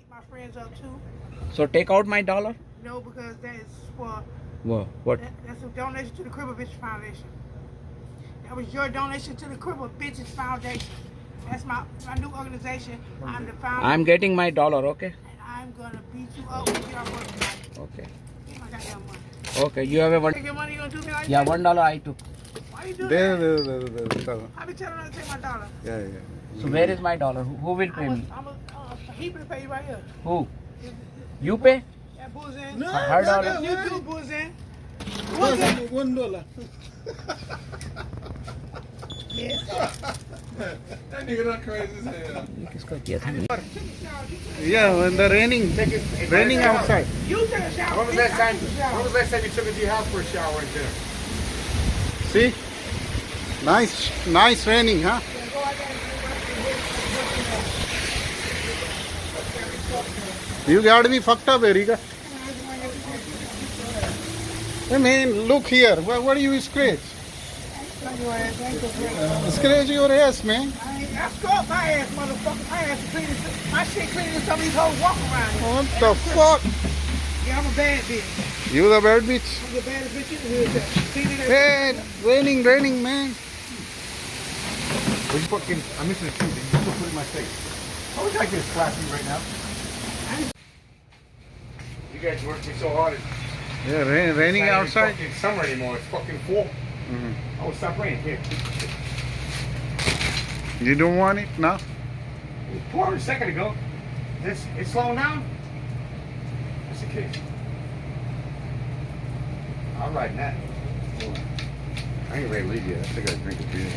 my friends up too. So take out my dollar. No, because that is for What? that's a donation to the Cripple Bitches Foundation. That was your donation to the Cripple Bitches Foundation. That's my new organization. I'm the founder. I'm getting my dollar, okay? And I'm gonna beat you up with your money. Okay. Get my goddamn money. Okay, you have a one. Take your money, you gonna do me like Yeah, that? $1 I took. Why you do There. that? I be telling her to take my dollar. Yeah. So where is my dollar? Who will pay me? He will pay you right here. Who? You pay? Yeah, Boozin. No, Her dollar. You do, Boozin. $1. Yes. That nigga not crazy as hell. किसको किया था? Yeah, when the raining outside. You take a shower. When was the last time you took it to your house for a shower right there? See? Nice raining, huh? You got me fucked up, Erica. I mean, look here. What do you scratch? Scratch your ass, man. I scrubbed my ass, motherfucker. My ass is clean as my shit clean as some of these hoes walk around here. What the fuck? Yeah, I'm a bad bitch. You the bad bitch? I'm the baddest bitch in the hood. Cleaning Hey, raining, man. Well, you fucking, I'm missing a tooth. You still put it in my face. I wish I could slap you right now. You guys worked me so hard. Yeah, raining It's not even outside. fucking summer anymore. It's fucking fall. Oh, stop raining. Here. You don't want it now? It was pouring a second ago. It's slowing down? That's the case. I'm riding that. I ain't ready to leave yet. I still got to drink a beer.